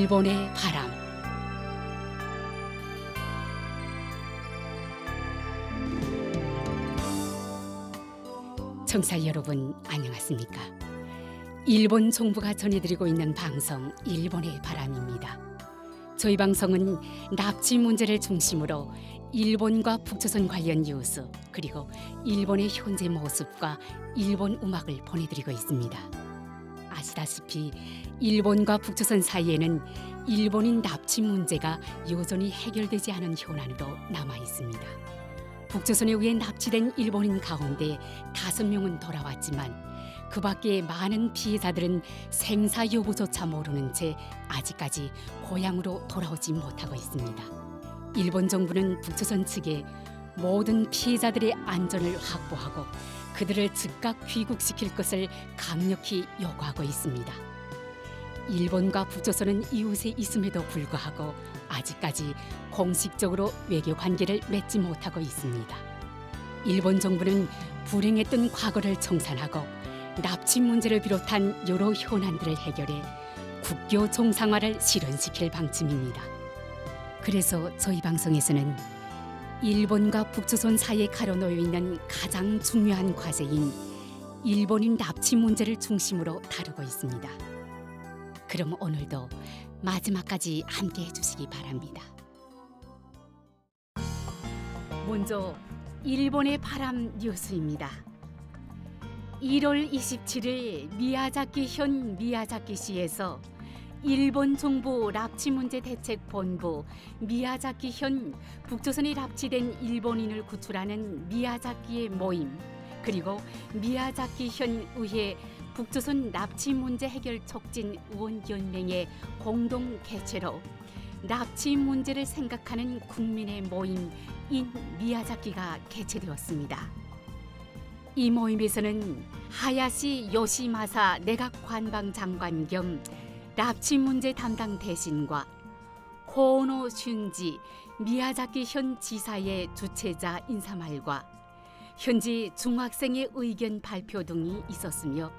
일본의 바람. 청취자 여러분 안녕하십니까? 일본 정부가 전해드리고 있는 방송 일본의 바람입니다. 저희 방송은 납치 문제를 중심으로 일본과 북조선 관련 뉴스 그리고 일본의 현재 모습과 일본 음악을 보내드리고 있습니다. 아시다시피 일본과 북조선 사이에는 일본인 납치 문제가 여전히 해결되지 않은 현안으로 남아 있습니다. 북조선에 의해 납치된 일본인 가운데 5명은 돌아왔지만 그 밖에 많은 피해자들은 생사 여부조차 모르는 채 아직까지 고향으로 돌아오지 못하고 있습니다. 일본 정부는 북조선 측에 모든 피해자들의 안전을 확보하고 그들을 즉각 귀국시킬 것을 강력히 요구하고 있습니다. 일본과 북조선은 이웃에 있음에도 불구하고 아직까지 공식적으로 외교 관계를 맺지 못하고 있습니다. 일본 정부는 불행했던 과거를 청산하고 납치 문제를 비롯한 여러 현안들을 해결해 국교 정상화를 실현시킬 방침입니다. 그래서 저희 방송에서는 일본과 북조선 사이에 가려놓여 있는 가장 중요한 과제인 일본인 납치 문제를 중심으로 다루고 있습니다. 그럼 오늘도 마지막까지 함께 해주시기 바랍니다. 먼저 일본의 바람 뉴스입니다. 1월 27일 미야자키현 미야자키시에서 일본 정부 납치문제 대책본부 미야자키현 북조선에 납치된 일본인을 구출하는 미야자키의 모임 그리고 미야자키현 의회 북조선 납치문제 해결 촉진 의원연맹의 공동 개최로 납치 문제를 생각하는 국민의 모임 인 미야자키가 개최되었습니다. 이 모임에서는 하야시 요시마사 내각관방장관 겸 납치 문제 담당 대신과 고노 슌지 미야자키 현 지사의 주최자 인사말과 현지 중학생의 의견 발표 등이 있었으며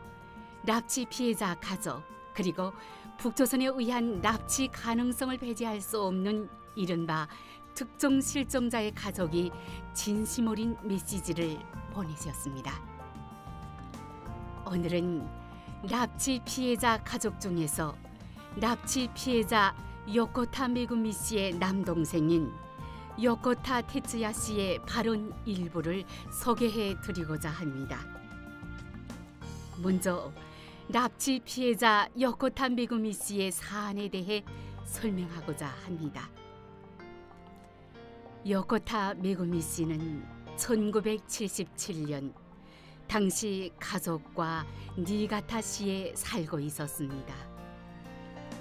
납치 피해자 가족 그리고 북조선에 의한 납치 가능성을 배제할 수 없는 이른바 특정 실종자의 가족이 진심 어린 메시지를 보내주었습니다. 오늘은 납치 피해자 가족 중에서 납치 피해자 요코타 메구미 씨의 남동생인 요코타 테츠야 씨의 발언 일부를 소개해 드리고자 합니다. 먼저 납치 피해자 요코타 메구미 씨의 사안에 대해 설명하고자 합니다. 요코타 메구미 씨는 1977년 당시 가족과 니가타시에 살고 있었습니다.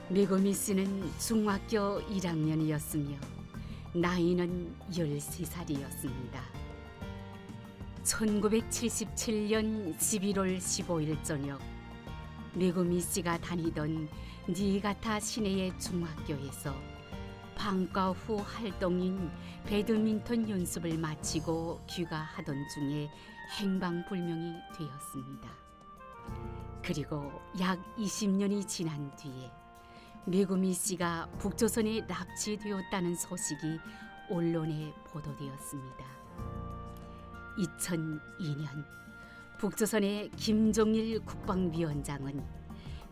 메구미 씨는 중학교 1학년이었으며 나이는 13살이었습니다. 1977년 11월 15일 저녁 메구미 씨가 다니던 니가타 시내의 중학교에서 방과 후 활동인 배드민턴 연습을 마치고 귀가하던 중에 행방불명이 되었습니다. 그리고 약 20년이 지난 뒤에 메구미 씨가 북조선에 납치되었다는 소식이 언론에 보도되었습니다. 2002년 북조선의 김종일 국방위원장은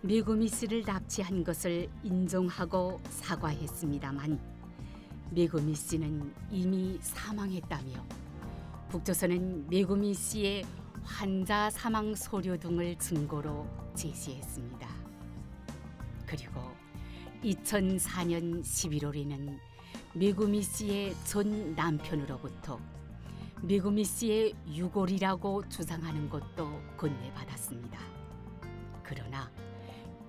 메구미 씨를 납치한 것을 인정하고 사과했습니다만 메구미 씨는 이미 사망했다며 북조선은 메구미 씨의 환자 사망 서류 등을 증거로 제시했습니다. 그리고 2004년 11월에는 메구미 씨의 전 남편으로부터 메구미 씨의 유골이라고 주장하는 것도 건네받았습니다. 그러나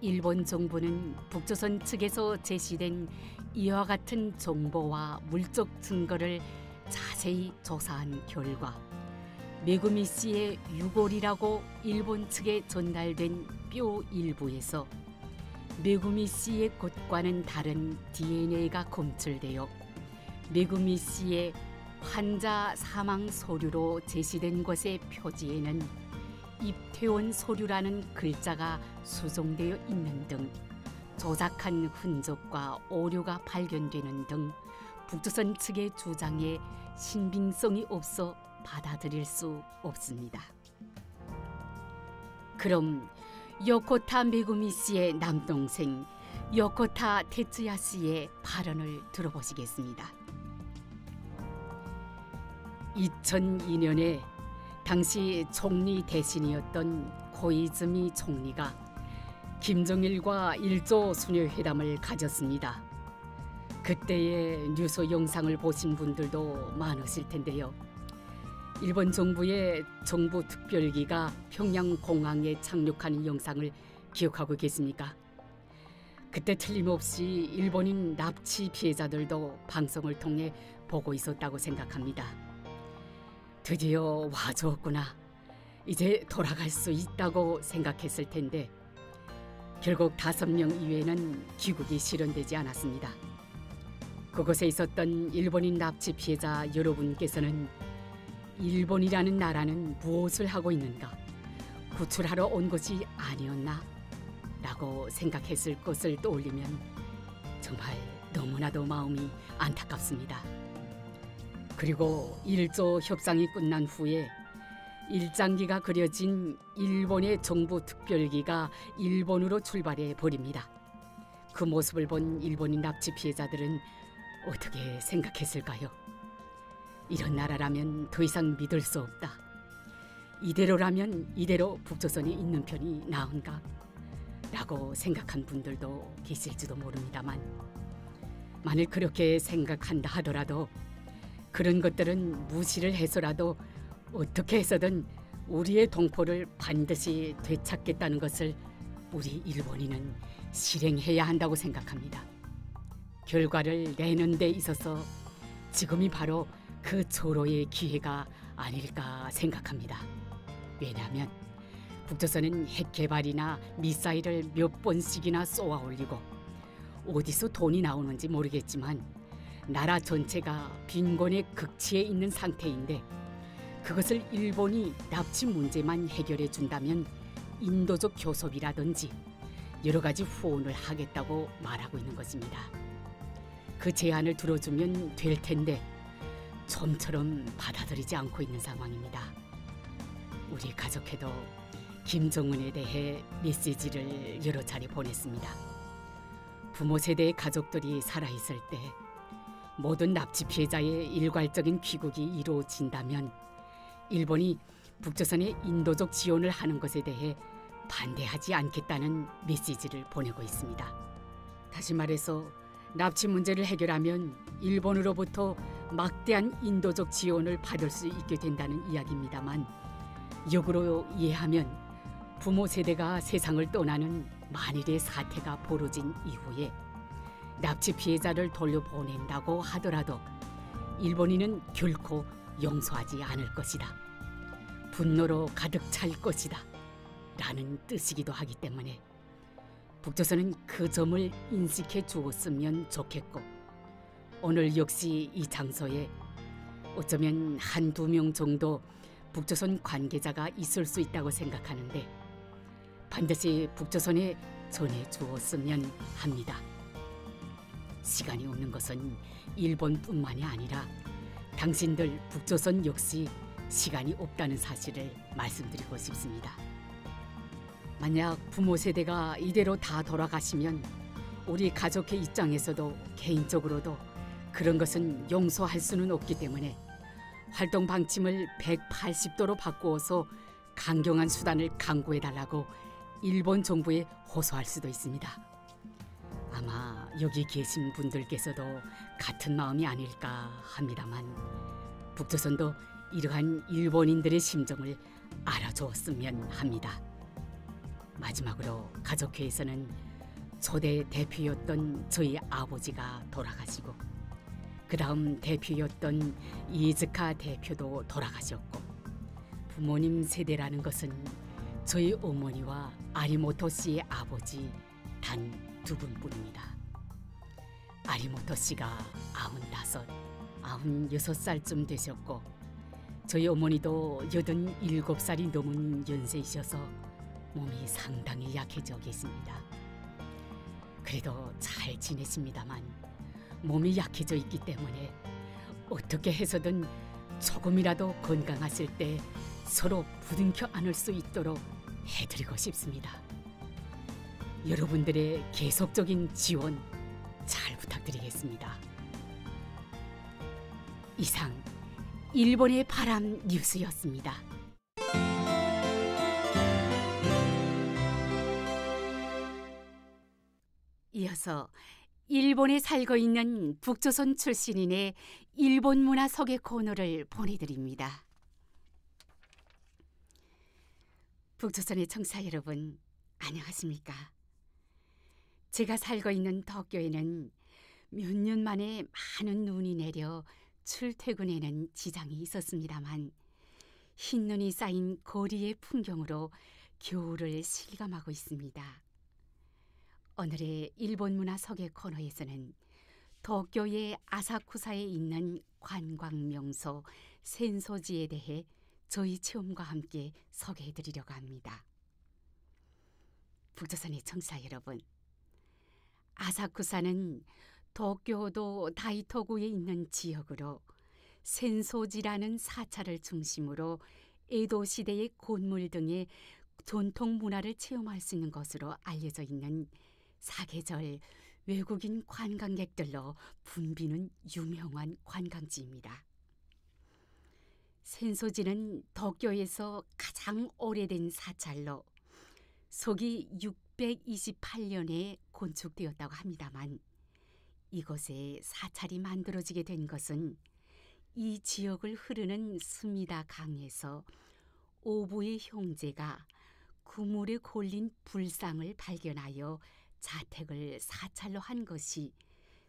일본 정부는 북조선 측에서 제시된 이와 같은 정보와 물적 증거를 자세히 조사한 결과 메구미 씨의 유골이라고 일본 측에 전달된 뼈 일부에서 메구미 씨의 것과는 다른 DNA가 검출되어 메구미 씨의 환자 사망 서류로 제시된 것의 표지에는 입퇴원 서류라는 글자가 수정되어 있는 등 조작한 흔적과 오류가 발견되는 등 북조선 측의 주장에 신빙성이 없어 받아들일 수 없습니다. 그럼 요코타 메구미 씨의 남동생 요코타 테츠야 씨의 발언을 들어보시겠습니다. 2002년에 당시 총리 대신이었던 고이즈미 총리가 김정일과 일조 수녀 회담을 가졌습니다. 그때의 뉴스 영상을 보신 분들도 많으실 텐데요. 일본 정부의 정부 특별기가 평양 공항에 착륙하는 영상을 기억하고 계십니까? 그때 틀림없이 일본인 납치 피해자들도 방송을 통해 보고 있었다고 생각합니다. 드디어 와주었구나. 이제 돌아갈 수 있다고 생각했을 텐데 결국 5명 이외에는 귀국이 실현되지 않았습니다. 그곳에 있었던 일본인 납치 피해자 여러분께서는 일본이라는 나라는 무엇을 하고 있는가? 구출하러 온 것이 아니었나? 라고 생각했을 것을 떠올리면 정말 너무나도 마음이 안타깝습니다. 그리고 일조 협상이 끝난 후에 일장기가 그려진 일본의 정부 특별기가 일본으로 출발해 버립니다. 그 모습을 본 일본인 납치 피해자들은 어떻게 생각했을까요? 이런 나라라면 더 이상 믿을 수 없다. 이대로라면 이대로 북조선에 있는 편이 나은가? 라고 생각한 분들도 계실지도 모릅니다만 만일 그렇게 생각한다 하더라도 그런 것들은 무시를 해서라도 어떻게 해서든 우리의 동포를 반드시 되찾겠다는 것을 우리 일본인은 실행해야 한다고 생각합니다. 결과를 내는 데 있어서 지금이 바로 그 절호의 기회가 아닐까 생각합니다. 왜냐하면 북조선은 핵 개발이나 미사일을 몇 번씩이나 쏘아 올리고 어디서 돈이 나오는지 모르겠지만 나라 전체가 빈곤의 극치에 있는 상태인데 그것을 일본이 납치 문제만 해결해 준다면 인도적 교섭이라든지 여러 가지 후원을 하겠다고 말하고 있는 것입니다. 그 제안을 들어주면 될 텐데 좀처럼 받아들이지 않고 있는 상황입니다. 우리 가족회도 김정은에 대해 메시지를 여러 차례 보냈습니다. 부모 세대의 가족들이 살아있을 때 모든 납치 피해자의 일괄적인 귀국이 이루어진다면 일본이 북조선에 인도적 지원을 하는 것에 대해 반대하지 않겠다는 메시지를 보내고 있습니다. 다시 말해서 납치 문제를 해결하면 일본으로부터 막대한 인도적 지원을 받을 수 있게 된다는 이야기입니다만 역으로 이해하면 부모 세대가 세상을 떠나는 만일의 사태가 벌어진 이후에 납치 피해자를 돌려보낸다고 하더라도 일본인은 결코 용서하지 않을 것이다. 분노로 가득 찰 것이다. 라는 뜻이기도 하기 때문에 북조선은 그 점을 인식해 주었으면 좋겠고 오늘 역시 이 장소에 어쩌면 1-2명 정도 북조선 관계자가 있을 수 있다고 생각하는데 반드시 북조선에 전해 주었으면 합니다. 시간이 없는 것은 일본뿐만이 아니라 당신들 북조선 역시 시간이 없다는 사실을 말씀드리고 싶습니다. 만약 부모 세대가 이대로 다 돌아가시면 우리 가족의 입장에서도 개인적으로도 그런 것은 용서할 수는 없기 때문에 활동 방침을 180도로 바꾸어서 강경한 수단을 강구해달라고 일본 정부에 호소할 수도 있습니다. 아마 여기 계신 분들께서도 같은 마음이 아닐까 합니다만 북조선도 이러한 일본인들의 심정을 알아주었으면 합니다. 마지막으로 가족회에서는 초대 대표였던 저희 아버지가 돌아가시고 그 다음 대표였던 이즈카 대표도 돌아가셨고 부모님 세대라는 것은 저희 어머니와 아리모토 씨의 아버지 단 2분뿐입니다. 아리모토 씨가 95, 96살쯤 되셨고 저희 어머니도 87살이 넘은 연세이셔서 몸이 상당히 약해져 계십니다. 그래도 잘 지냈습니다만 몸이 약해져 있기 때문에 어떻게 해서든 조금이라도 건강하실 때 서로 부둥켜 안을 수 있도록 해드리고 싶습니다. 여러분들의 계속적인 지원 잘 부탁드리겠습니다. 이상 일본의 바람 뉴스였습니다. 이어서 일본에 살고 있는 북조선 출신인의 일본 문화 소개 코너를 보내드립니다. 북조선의 청취자 여러분, 안녕하십니까? 제가 살고 있는 도쿄에는 몇 년 만에 많은 눈이 내려 출퇴근에는 지장이 있었습니다만 흰눈이 쌓인 거리의 풍경으로 겨울을 실감하고 있습니다. 오늘의 일본 문화 소개 코너에서는 도쿄의 아사쿠사에 있는 관광 명소 센소지에 대해 저희 체험과 함께 소개해드리려고 합니다. 북조선의 청취자 여러분, 아사쿠사는 도쿄도 다이토구에 있는 지역으로 센소지라는 사찰을 중심으로 에도 시대의 건물 등의 전통 문화를 체험할 수 있는 것으로 알려져 있는 사계절 외국인 관광객들로 붐비는 유명한 관광지입니다. 센소지는 도쿄에서 가장 오래된 사찰로 서기 628년에 건축되었다고 합니다만 이곳에 사찰이 만들어지게 된 것은 이 지역을 흐르는 스미다 강에서 오부의 형제가 그물에 걸린 불상을 발견하여 자택을 사찰로 한 것이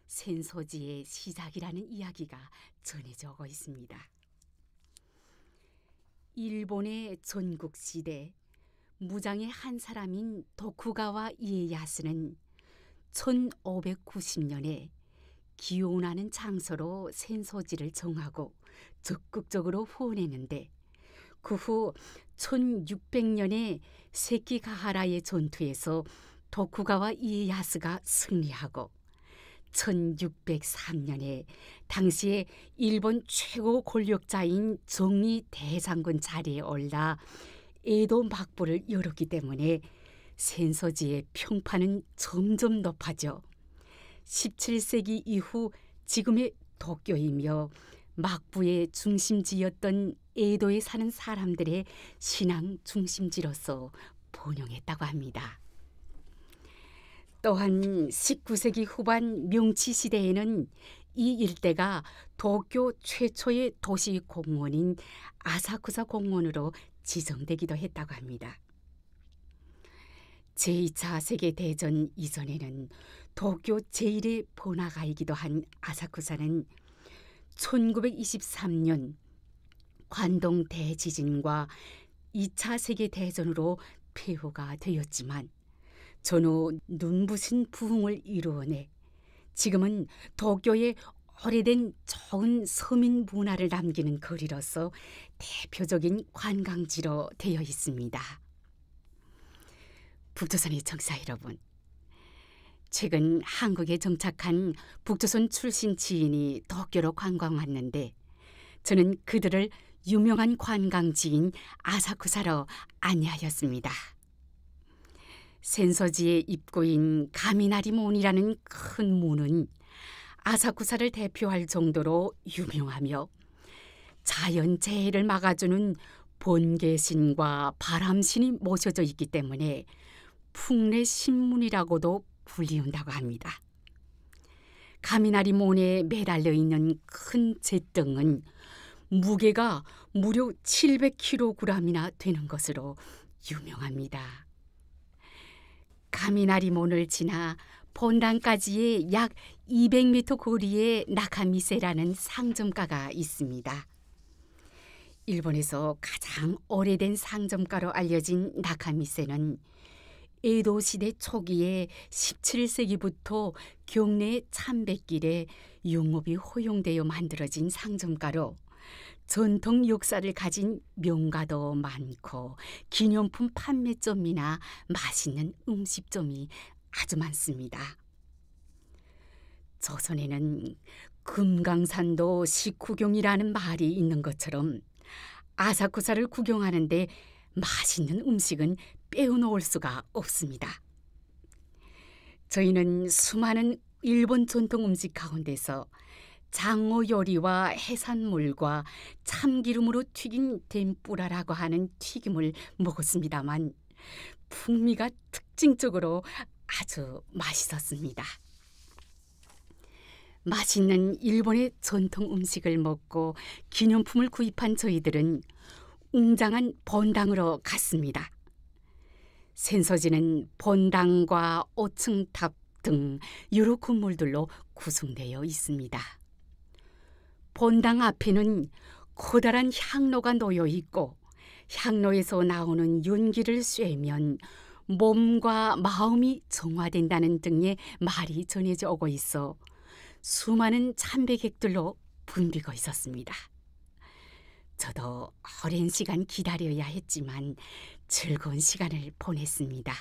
센소지의 시작이라는 이야기가 전해져 오고 있습니다. 일본의 전국시대 무장의 한 사람인 도쿠가와 이에야스는 1590년에 기원하는 장소로 센소지를 정하고 적극적으로 후원했는데 그 후 1600년에 세키가하라의 전투에서 도쿠가와 이에야스가 승리하고 1603년에 당시에 일본 최고 권력자인 정리 대장군 자리에 올라 에도 막부를 열었기 때문에 센소지의 평판은 점점 높아져 17세기 이후 지금의 도쿄이며 막부의 중심지였던 에도에 사는 사람들의 신앙 중심지로서 번영했다고 합니다. 또한 19세기 후반 명치 시대에는 이 일대가 도쿄 최초의 도시 공원인 아사쿠사 공원으로 지정되기도 했다고 합니다. 제2차 세계대전 이전에는 도쿄 제1의 번화가이기도 한 아사쿠사는 1923년 관동 대지진과 2차 세계대전으로 폐허가 되었지만 전후 눈부신 부흥을 이루어내 지금은 도쿄의 오래된 좋은 서민 문화를 남기는 거리로서 대표적인 관광지로 되어 있습니다. 북조선의 청취자 여러분, 최근 한국에 정착한 북조선 출신 지인이 도쿄로 관광 왔는데 저는 그들을 유명한 관광지인 아사쿠사로 안내하였습니다. 센소지의 입구인 가미나리몬이라는 큰 문은 아사쿠사를 대표할 정도로 유명하며 자연재해를 막아주는 번개신과 바람신이 모셔져 있기 때문에 풍례신문이라고도 불리운다고 합니다. 가미나리몬에 매달려 있는 큰 잿등은 무게가 무려 700kg이나 되는 것으로 유명합니다. 가미나리몬을 지나 본당까지의 약 200m 거리에 나카미세라는 상점가가 있습니다. 일본에서 가장 오래된 상점가로 알려진 나카미세는 에도 시대 초기에 17세기부터 경내 참배길에 영업이 허용되어 만들어진 상점가로 전통 역사를 가진 명가도 많고 기념품 판매점이나 맛있는 음식점이 아주 많습니다. 조선에는 금강산도 식후경이라는 말이 있는 것처럼 아사쿠사를 구경하는데 맛있는 음식은 빼놓을 수가 없습니다. 저희는 수많은 일본 전통 음식 가운데서 장어 요리와 해산물과 참기름으로 튀긴 덴뿌라라고 하는 튀김을 먹었습니다만 풍미가 특징적으로 아주 맛있었습니다. 맛있는 일본의 전통 음식을 먹고 기념품을 구입한 저희들은 웅장한 본당으로 갔습니다. 센소지는 본당과 5층 탑 등 여러 건물들로 구성되어 있습니다. 본당 앞에는 커다란 향로가 놓여 있고 향로에서 나오는 연기를 쐬면 몸과 마음이 정화된다는 등의 말이 전해져 오고 있어 수많은 참배객들로 붐비고 있었습니다. 저도 오랜 시간 기다려야 했지만 즐거운 시간을 보냈습니다.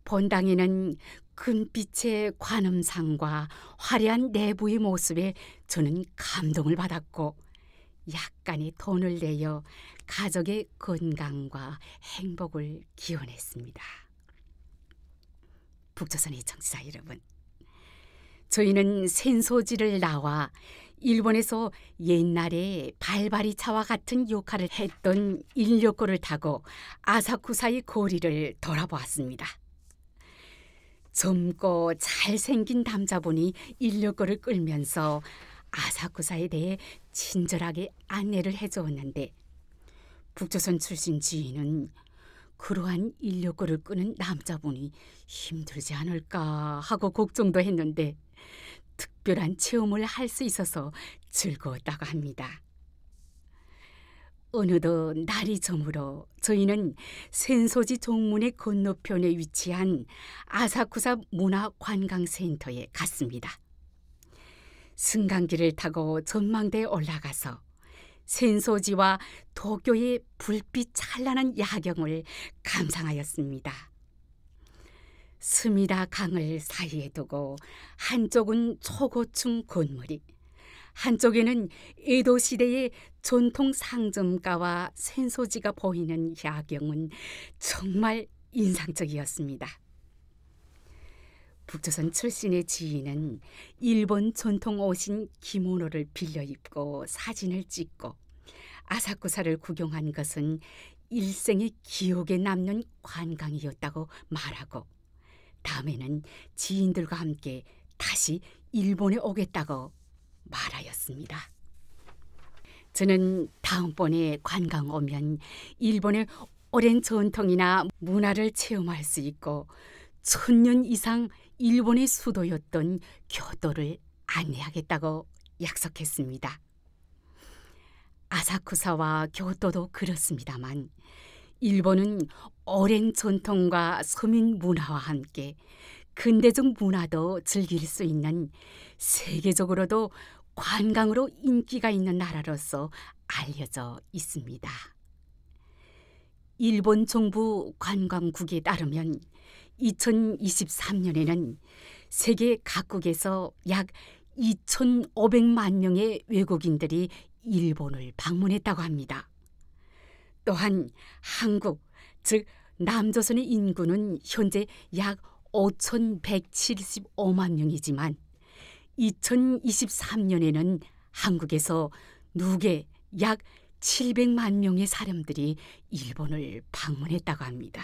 본당에는 금빛의 관음상과 화려한 내부의 모습에 저는 감동을 받았고 약간의 돈을 내어 가족의 건강과 행복을 기원했습니다. 북조선의 청취자 여러분, 저희는 센소지를 나와 일본에서 옛날에 발바리차와 같은 역할을 했던 인력거를 타고 아사쿠사의 거리를 돌아보았습니다. 젊고 잘생긴 남자분이 인력거를 끌면서 아사쿠사에 대해 친절하게 안내를 해주었는데 북조선 출신 지인은 그러한 인력거를 끄는 남자분이 힘들지 않을까 하고 걱정도 했는데 특별한 체험을 할 수 있어서 즐거웠다고 합니다. 어느덧 날이 저물어 저희는 센소지 정문의 건너편에 위치한 아사쿠사 문화관광센터에 갔습니다. 승강기를 타고 전망대에 올라가서 센소지와 도쿄의 불빛 찬란한 야경을 감상하였습니다. 스미다 강을 사이에 두고 한쪽은 초고층 건물이, 한쪽에는 에도 시대의 전통 상점가와 센소지가 보이는 야경은 정말 인상적이었습니다. 북조선 출신의 지인은 일본 전통 옷인 기모노를 빌려 입고 사진을 찍고 아사쿠사를 구경한 것은 일생의 기억에 남는 관광이었다고 말하고 다음에는 지인들과 함께 다시 일본에 오겠다고 말하였습니다. 저는 다음번에 관광 오면 일본의 오랜 전통이나 문화를 체험할 수 있고 1000년 이상 일본의 수도였던 교토를 안내하겠다고 약속했습니다. 아사쿠사와 교토도 그렇습니다만 일본은 오랜 전통과 서민 문화와 함께 근대적 문화도 즐길 수 있는 세계적으로도 관광으로 인기가 있는 나라로서 알려져 있습니다. 일본 정부 관광국에 따르면 2023년에는 세계 각국에서 약 2,500만 명의 외국인들이 일본을 방문했다고 합니다. 또한 한국, 즉 남조선의 인구는 현재 약 5,175만 명이지만 2023년에는 한국에서 누계 약 700만 명의 사람들이 일본을 방문했다고 합니다.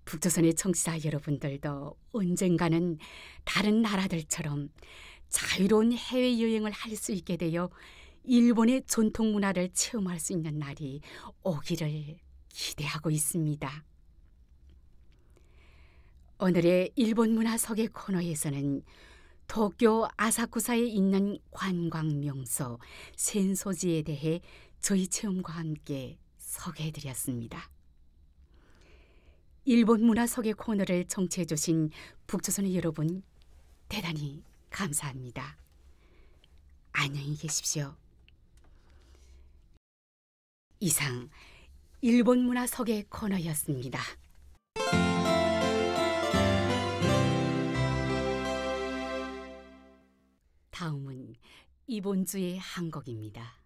북조선의 청취자 여러분들도 언젠가는 다른 나라들처럼 자유로운 해외여행을 할 수 있게 되어 일본의 전통 문화를 체험할 수 있는 날이 오기를 기대하고 있습니다. 오늘의 일본 문화 소개 코너에서는 도쿄 아사쿠사에 있는 관광 명소 센소지에 대해 저희 체험과 함께 소개해드렸습니다. 일본 문화 소개 코너를 청취해 주신 북조선의 여러분 대단히 감사합니다. 안녕히 계십시오. 이상 일본 문화 소개 코너였습니다. 다음은 이번 주의 한 곡입니다.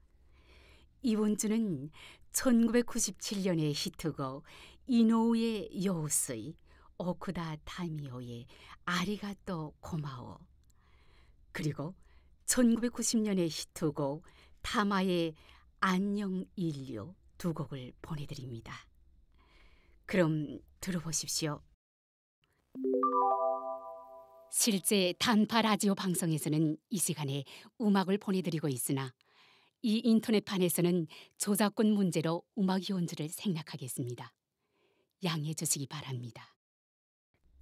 이번 주는 1997년의 히트곡 이노우의 요우스의 오쿠다 타미오의 아리가또 고마워, 그리고 1990년의 히트곡 타마의 안녕 인류 두 곡을 보내드립니다. 그럼 들어보십시오. 실제 단파 라디오 방송에서는 이 시간에 음악을 보내드리고 있으나 이 인터넷판에서는 저작권 문제로 음악 연주를 생략하겠습니다. 양해해 주시기 바랍니다.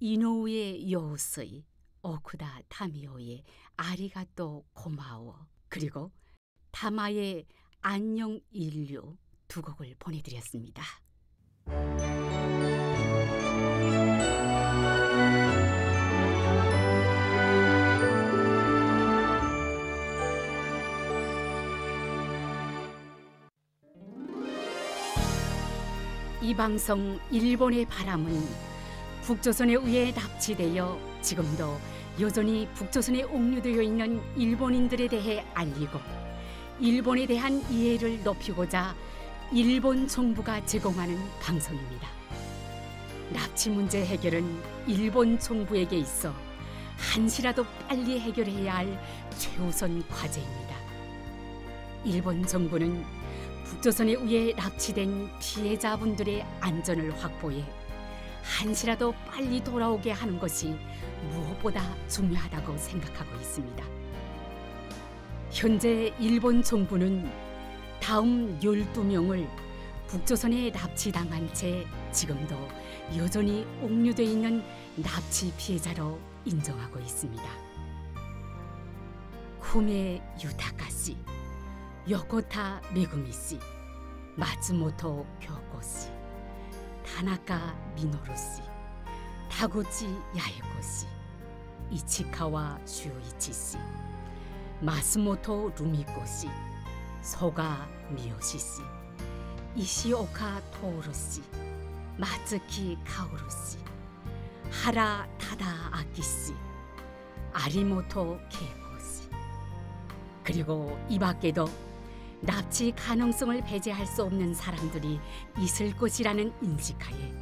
이노우의 요우스의 오쿠다 타미오의 아리가또 고마워, 그리고 타마의 안녕 인류 두 곡을 보내드렸습니다. 이 방송 일본의 바람은 북조선에 의해 납치되어 지금도 여전히 북조선에 옥류되어 있는 일본인들에 대해 알리고 일본에 대한 이해를 높이고자 일본 정부가 제공하는 방송입니다. 납치 문제 해결은 일본 정부에게 있어 한시라도 빨리 해결해야 할 최우선 과제입니다. 일본 정부는 북조선에 의해 납치된 피해자분들의 안전을 확보해 한시라도 빨리 돌아오게 하는 것이 무엇보다 중요하다고 생각하고 있습니다. 현재 일본 정부는 다음 12명을 북조선에 납치당한 채 지금도 여전히 옥류돼 있는 납치 피해자로 인정하고 있습니다. 쿠메 유타카 씨, 요코타 메구미 씨, 마츠모토 교코 씨, 타나카 미노루 씨, 타구치 야에코 씨, 이치카와 슈이치 씨, 마스모토 루미코 씨, 소가 미요시 씨, 이시오카 토오루 씨, 마츠키 카오루 씨, 하라 타다 아키 씨, 아리모토 케이코 씨, 그리고 이 밖에도 납치 가능성을 배제할 수 없는 사람들이 있을 것이라는 인식하에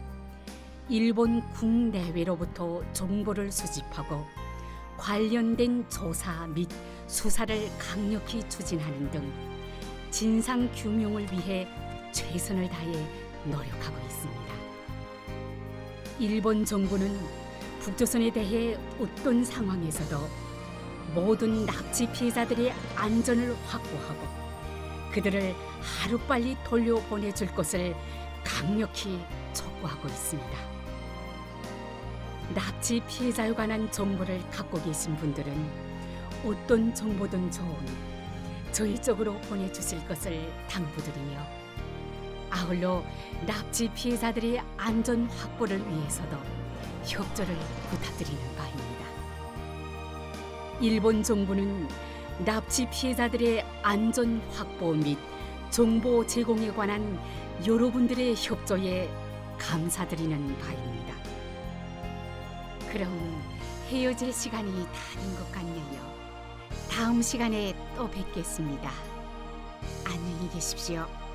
일본 국내외로부터 정보를 수집하고 관련된 조사 및 수사를 강력히 추진하는 등 진상 규명을 위해 최선을 다해 노력하고 있습니다. 일본 정부는 북조선에 대해 어떤 상황에서도 모든 납치 피해자들의 안전을 확보하고 그들을 하루빨리 돌려보내줄 것을 강력히 촉구하고 있습니다. 납치 피해자에 관한 정보를 갖고 계신 분들은 어떤 정보든 좋으니 저희 쪽으로 보내주실 것을 당부드리며 아울러 납치 피해자들의 안전 확보를 위해서도 협조를 부탁드리는 바입니다. 일본 정부는 납치 피해자들의 안전 확보 및 정보 제공에 관한 여러분들의 협조에 감사드리는 바입니다. 그럼 헤어질 시간이 다 된 것 같네요. 다음 시간에 또 뵙겠습니다. 안녕히 계십시오.